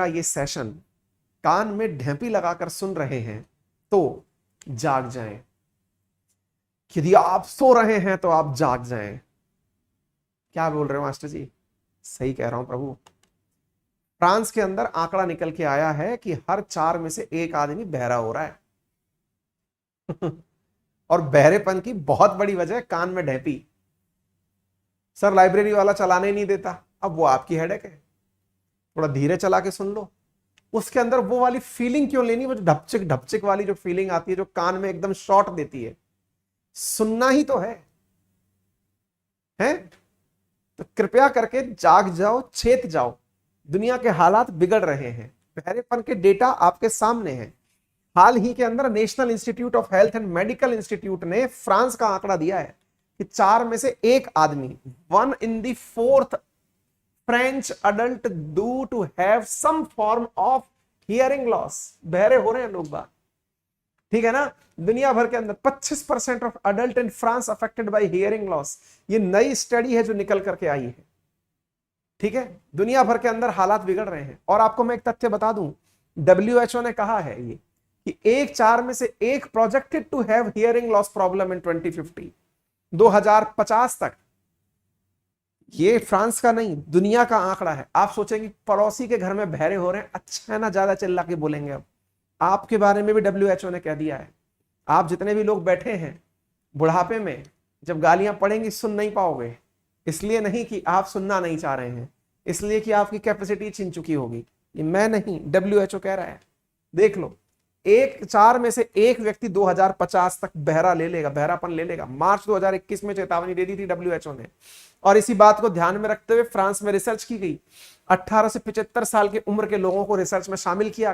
ये सेशन कान में ढेंपी लगाकर सुन रहे हैं तो जाग जाएं। यदि आप सो रहे हैं तो आप जाग जाएं। क्या बोल रहे हो मास्टर जी? सही कह रहा हूं प्रभु। फ्रांस के अंदर आंकड़ा निकल के आया है कि हर 4 में से 1 आदमी बहरा हो रहा है। और बहरेपन की बहुत बड़ी वजह कान में ढेंपी। सर लाइब्रेरी वाला चलाने नहीं देता, अब वो आपकी हेडेक है, थोड़ा धीरे चला के सुन लो। उसके अंदर वो वाली फीलिंग क्यों लेनी, वो ढपचिक ढपचिक वाली जो फीलिंग आती है, जो कान में एकदम शॉट देती है। सुनना ही तो है? तो कृपया करके जाग जाओ, चेत जाओ। दुनिया के हालात बिगड़ रहे हैं, बहरेपन के डेटा आपके सामने हैं। हाल ही के अंदर national institute of health and medical institute ने फ्रांस का आंकड़ा दिया है कि 4 में से 1 आदमी, 1 in the 4th French adult due to have some form of hearing loss. बहरे हो रहे हैं लोग बात, ठीक है ना। दुनिया भर के अंदर 25% of adult in France affected by hearing loss. ये नई स्टडी है जो निकल करके आई है, ठीक है। दुनिया भर के अंदर हालात बिगड़ रहे हैं। और आपको मैं एक तथ्य बता दूं, WHO ने कहा है ये कि 4 में से 1 projected to have hearing loss problem in 2050, 2050 तक। ये फ्रांस का नहीं, दुनिया का आंकड़ा है। आप सोचेंगे पड़ोसी के घर में बहरे हो रहे हैं, अच्छा है ना, ज्यादा चिल्ला के बोलेंगे। अब आपके बारे में भी WHO ने कह दिया है, आप जितने भी लोग बैठे हैं बुढ़ापे में जब गालियां पड़ेंगी सुन नहीं पाओगे। इसलिए नहीं कि आप सुनना नहीं चाह रहे हैं, इसलिए कि आपकी कैपेसिटी छिन चुकी होगी। ये मैं नहीं, WHO कह रहा है। देख लो, 4 में से 1 व्यक्ति 2050 तक बहरा ले लेगा, बहरापन ले लेगा। मार्च 2021 में चेतावनी दे दी थी WHO ने। और इसी बात को ध्यान में रखते हुए फ्रांस में रिसर्च की गई। 18 से 75 साल की उम्र के लोगों को रिसर्च में शामिल किया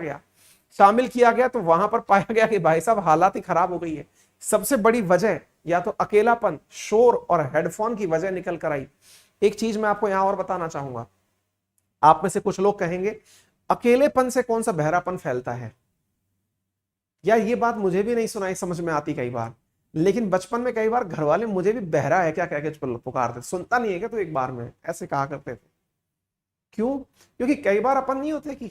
गया तो वहां पर पाया गया कि भाई साहब हालात ही खराब हो गई है। सबसे बड़ी वजह या तो अकेलापन, शोर और हेडफोन की वजह निकल कर आई। एक चीज मैं आपको यहां और बताना चाहूंगा, आप में से कुछ लोग कहेंगे अकेलेपन से कौन सा बहरापन फैलता है। यार ये बात मुझे भी नहीं सुनाई समझ में आती कई बार, लेकिन बचपन में कई बार घर वाले मुझे भी बहरा है क्या कह के पुकारते, सुनता नहीं है क्या तो एक बार में, ऐसे कहा करते थे। क्यों? क्योंकि कई बार अपन नहीं होते कि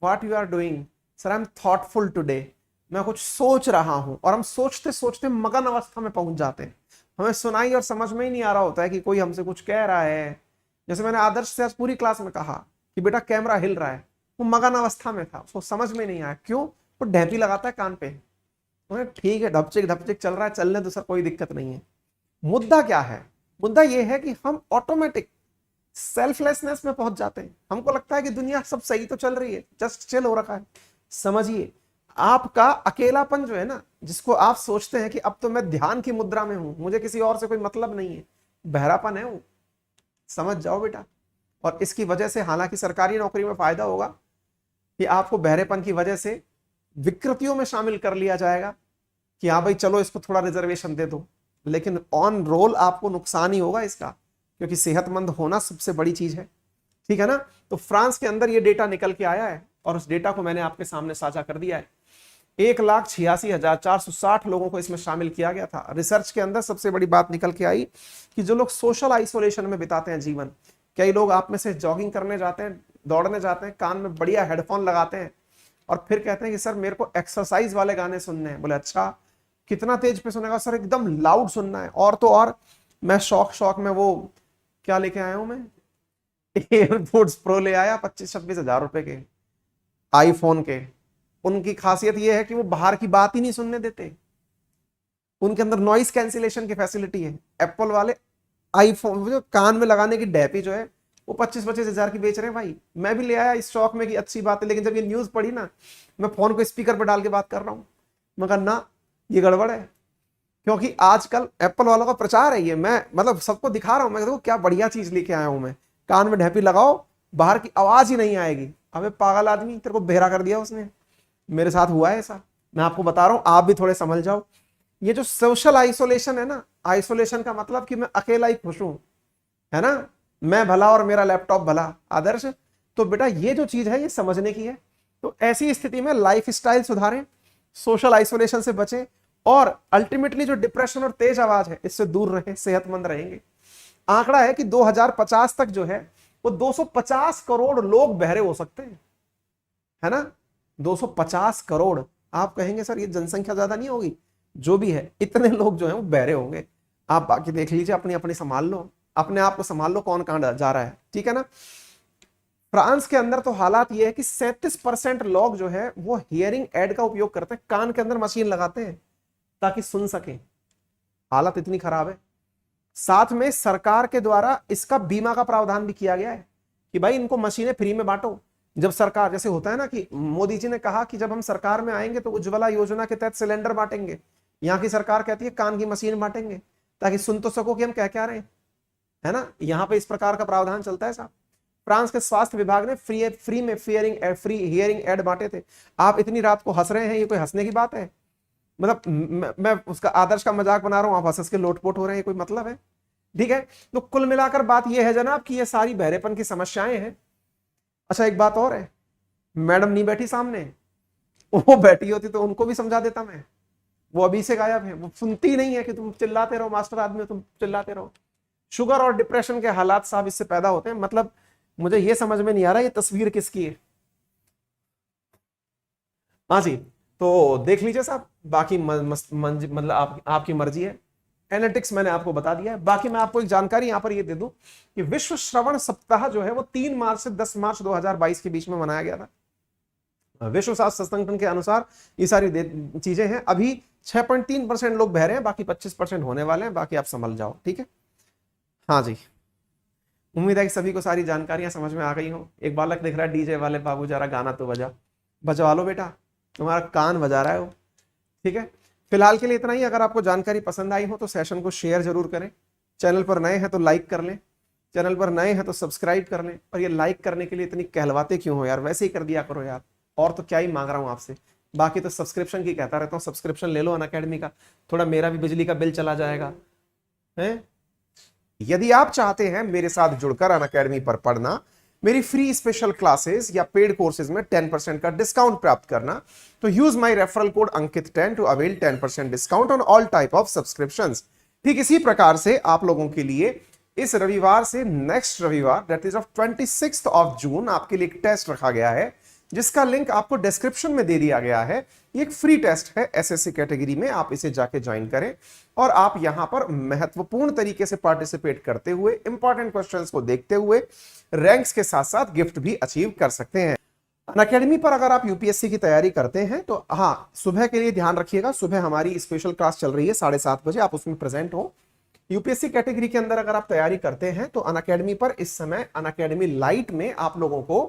what you are doing sir, I am thoughtful today, मैं कुछ सोच रहा हूं। और हम सोचते सोचते मगन अवस्था में पहुंच जाते हैं, हमें सुनाई और समझ में ही नहीं आ रहा होता है कि कोई हमसे कुछ कह रहा है। जैसे मैंने आदर्श से आज पूरी क्लास में कहा कि बेटा कैमरा हिल रहा है, वो मगन अवस्था में था, उसको समझ में नहीं आया। क्यों? वो ढेपी लगाता है कान पे, ठीक है ढपचिक ढपचिक चल रहा है, चलने तो सर कोई दिक्कत नहीं है। मुद्दा क्या है? मुद्दा यह है कि हम ऑटोमेटिक सेल्फलेसनेस में पहुंच जाते हैं। हमको लगता है कि दुनिया सब सही तो चल रही है, जस्ट चिल हो रखा है। समझिए, आपका अकेलापन जो है ना, जिसको आप सोचते हैं कि अब तो मैं ध्यान की मुद्रा में हूं, मुझे किसी और से कोई मतलब नहीं है, बहरापन है वो। समझ जाओ बेटा। और इसकी वजह से हालांकि सरकारी नौकरी में फायदा होगा कि आपको बहरेपन की वजह से विकृतियों में शामिल कर लिया जाएगा कि हाँ भाई चलो इसको थोड़ा रिजर्वेशन दे दो, लेकिन ऑन रोल आपको नुकसान ही होगा इसका, क्योंकि सेहतमंद होना सबसे बड़ी चीज है, ठीक है ना। तो फ्रांस के अंदर ये डेटा निकल के आया है और उस डेटा को मैंने आपके सामने साझा कर दिया है। 1,86,460 लोगों को इसमें शामिल किया गया था। रिसर्च के अंदर सबसे बड़ी बात निकल के आई कि जो लोग सोशल आइसोलेशन में बिताते हैं जीवन, कई लोग आप में से जॉगिंग करने जाते हैं, दौड़ने जाते हैं, कान में बढ़िया हेडफोन लगाते हैं और फिर कहते हैं कि सर मेरे को एक्सरसाइज वाले गाने सुनने हैं। बोले अच्छा, कितना तेज पे सुनेगा? सर एकदम लाउड सुनना है। और तो और मैं शौक में वो क्या लेके आया हूं, मैं एयरपोर्ट्स प्रो ले आया 25-26 हजार रुपए के, आईफोन के। उनकी खासियत यह है कि वो बाहर की बात ही नहीं सुनने देते, उनके अंदर नॉइस कैंसिलेशन की फैसिलिटी है। एप्पल वाले आईफोन जो कान में लगाने की डैपी जो है वो 25-25 हजार की बेच रहे हैं भाई। मैं भी ले आया इस शौक में कि अच्छी बात है, लेकिन जब ये न्यूज पढ़ी ना, मैं फोन को स्पीकर पर डाल के बात कर रहा हूं, मगर ना ये गड़बड़ है। क्योंकि आजकल एप्पल वालों का प्रचार है ये, मैं मतलब सबको दिखा रहा हूं, मैं देखो क्या बढ़िया चीज लेके आया हूं मैं, कान में ढेपी लगाओ, बाहर की आवाज ही नहीं आएगी। अबे पागल आदमी, तेरे को बहरा कर दिया उसने। मेरे साथ हुआ है ऐसा, मैं आपको बता रहा हूं, आप भी थोड़े समझ जाओ। ये जो सोशल आइसोलेशन है ना, आइसोलेशन का मतलब कि मैं अकेला ही खुश हूं, है ना, मैं भला और मेरा लैपटॉप भला। आदर्श, तो बेटा ये जो चीज है ये समझने की है। तो ऐसी स्थिति में लाइफ स्टाइल सुधारें, सोशल आइसोलेशन से बचें और अल्टीमेटली जो डिप्रेशन और तेज आवाज है इससे दूर रहें, सेहतमंद रहेंगे। आंकड़ा है कि 2050 तक जो है वो 250 करोड़ लोग बहरे हो सकते हैं। है ना, 250 करोड़। आप कहेंगे सर ये जनसंख्या ज्यादा नहीं होगी? जो भी है, इतने लोग जो है वो बहरे होंगे। आप बाकी देख लीजिए, अपनी अपनी संभाल लो, अपने आप को संभाल लो, कौन कहां जा रहा है, ठीक है ना। फ्रांस के अंदर तो हालात ये है कि 37% लोग जो है वो हियरिंग एड का उपयोग करते हैं, कान के अंदर मशीन लगाते हैं ताकि सुन सके। हालत इतनी खराब है। साथ में सरकार के द्वारा इसका बीमा का प्रावधान भी किया गया है कि भाई इनको मशीनें फ्री में बांटो। जब सरकार, जैसे होता है ना कि मोदी जी ने कहा कि जब हम सरकार में आएंगे तो उज्ज्वला योजना के तहत सिलेंडर बांटेंगे, यहां की सरकार कहती है कान की मशीन बांटेंगे ताकि सुन तो सको कि हम क्या रहे हैं, है ना। यहां पे इस प्रकार का प्रावधान चलता है साहब। फ्रांस के स्वास्थ्य विभाग ने फ्री में फ्री हियरिंग एड बांटे थे। आप इतनी रात को हंस रहे हैं, ये कोई हंसने की बात है? मतलब मैं उसका आदर्श का मजाक बना रहा हूं, आप हंस के लोटपोट हो रहे हैं, कोई मतलब है? ठीक है, तो कुल मिलाकर बात यह है जनाब कि ये सारी बहरेपन की समस्याएं हैं। अच्छा एक बात और है, मैडम नहीं बैठी सामने, वो बैठी होती तो उनको भी समझा देता मैं, वो अभी से गायब है, वो सुनती नहीं है कि तुम चिल्लाते रहो, मास्टर आदमी हो तुम, चिल्लाते रहो। शुगर और डिप्रेशन के हालात साहब इससे पैदा होते हैं। मतलब मुझे ये समझ में नहीं आ रहा ये तस्वीर किसकी है। हाँ जी, तो देख लीजिए साहब, बाकी मतलब आपकी मर्जी है। एनालिटिक्स मैंने आपको बता दिया है। बाकी मैं आपको एक जानकारी यहां पर ये दे दूं कि विश्व श्रवण सप्ताह जो है वो 3 मार्च से 10 मार्च 2022 के बीच में मनाया गया था। विश्व स्वास्थ्य संगठन के अनुसार ये सारी चीजें हैं। अभी 6.3% लोग बह रहे हैं, बाकी 25% होने वाले हैं, बाकी आप संभल जाओ, ठीक है। हाँ जी, उम्मीद है कि सभी को सारी जानकारियां समझ में आ गई हो। एक बालक दिख रहा है, डीजे वाले बाबू जरा गाना तो बजवा लो बेटा, तुम्हारा कान बजा रहा है वो, ठीक है। फिलहाल के लिए इतना ही। अगर आपको जानकारी पसंद आई हो तो सेशन को शेयर जरूर करें। चैनल पर नए हैं तो लाइक कर लें, चैनल पर नए हैं तो सब्सक्राइब कर लें। और ये लाइक करने के लिए इतनी कहलवाते क्यों हो यार, वैसे ही कर दिया करो यार, और तो क्या ही मांग रहा हूं आपसे। बाकी तो सब्सक्रिप्शन की कहता रहता हूँ, सब्सक्रिप्शन ले लो अनअकैडमी का, थोड़ा मेरा भी बिजली का बिल चला जाएगा है। यदि आप चाहते हैं मेरे साथ जुड़कर अनअकैडमी पर पढ़ना, मेरी फ्री स्पेशल क्लासेस या पेड कोर्सेज में 10% का डिस्काउंट प्राप्त करना, तो यूज माय रेफरल कोड अंकित10 to avail 10% discount on all type of subscriptions. ठीक इसी प्रकार से आप लोगों के लिए इस रविवार से नेक्स्ट रविवार that is of 26 of June आपके लिए एक टेस्ट रखा गया है, जिसका लिंक आपको डिस्क्रिप्शन में दे दिया गया है। ये एक फ्री टेस्ट है एसएससी कैटेगरी में, आप इसे जाके ज्वाइन करें और आप यहां पर महत्वपूर्ण तरीके से पार्टिसिपेट करते हुए, इंपॉर्टेंट क्वेश्चंस को देखते हुए रैंक्स के साथ साथ गिफ्ट भी अचीव कर सकते हैं। अनअकैडमी पर अगर आप यूपीएससी की तैयारी करते हैं तो हाँ, सुबह के लिए ध्यान रखिएगा, सुबह हमारी स्पेशल क्लास चल रही है 7:30 बजे, आप उसमें प्रेजेंट हो। यूपीएससी कैटेगरी के अंदर अगर आप तैयारी करते हैं तो अनअकैडमी पर इस समय अनअकैडमी लाइट में आप लोगों को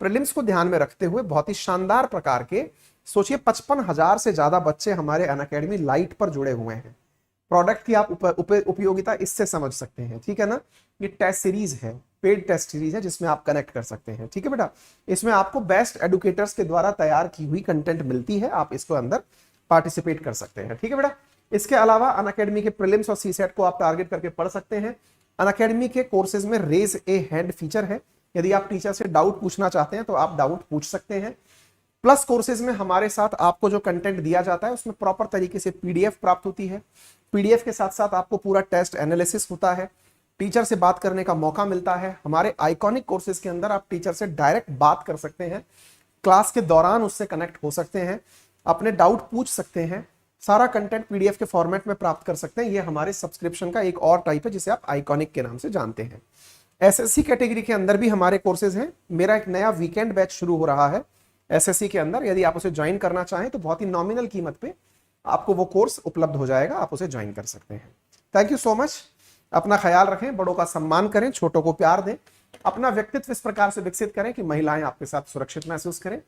प्रीलिम्स को ध्यान में रखते हुए बहुत ही शानदार प्रकार के, सोचिए 55,000 से ज्यादा बच्चे हमारे अनअकैडमी लाइट पर जुड़े हुए हैं। प्रोडक्ट की आप उपयोगिता इससे समझ सकते हैं, ठीक है ना। ये टेस्ट सीरीज है, पेड टेस्ट सीरीज है, जिसमें आप कनेक्ट कर सकते हैं, ठीक है बेटा। इसमें आपको बेस्ट एडुकेटर्स के द्वारा तैयार की हुई कंटेंट मिलती है, आप इसको अंदर पार्टिसिपेट कर सकते हैं, ठीक है बेटा। इसके अलावा अनअकैडमी के प्रीलिम्स और सीसेट को आप टारगेट करके पढ़ सकते हैं। अनअकैडमी के कोर्सेज में रेज ए हैंड फीचर है, यदि आप टीचर से डाउट पूछना चाहते हैं तो आप डाउट पूछ सकते हैं। प्लस कोर्सेज में हमारे साथ आपको जो कंटेंट दिया जाता है उसमें प्रॉपर तरीके से पीडीएफ प्राप्त होती है। पीडीएफ के साथ साथ आपको पूरा टेस्ट एनालिसिस होता है, टीचर से बात करने का मौका मिलता है। हमारे आइकॉनिक कोर्सेज के अंदर आप टीचर से डायरेक्ट बात कर सकते हैं, क्लास के दौरान उससे कनेक्ट हो सकते हैं, अपने डाउट पूछ सकते हैं, सारा कंटेंट पीडीएफ के फॉर्मेट में प्राप्त कर सकते हैं। ये हमारे सब्सक्रिप्शन का एक और टाइप है जिसे आप आइकॉनिक के नाम से जानते हैं। एसएससी कैटेगरी के अंदर भी हमारे कोर्सेज हैं। मेरा एक नया वीकेंड बैच शुरू हो रहा है एसएससी के अंदर, यदि आप उसे ज्वाइन करना चाहें तो बहुत ही नॉमिनल कीमत पे आपको वो कोर्स उपलब्ध हो जाएगा, आप उसे ज्वाइन कर सकते हैं। Thank you so much. अपना ख्याल रखें, बड़ों का सम्मान करें, छोटों को प्यार दें, अपना व्यक्तित्व इस प्रकार से विकसित करें कि महिलाएं आपके साथ सुरक्षित महसूस करें।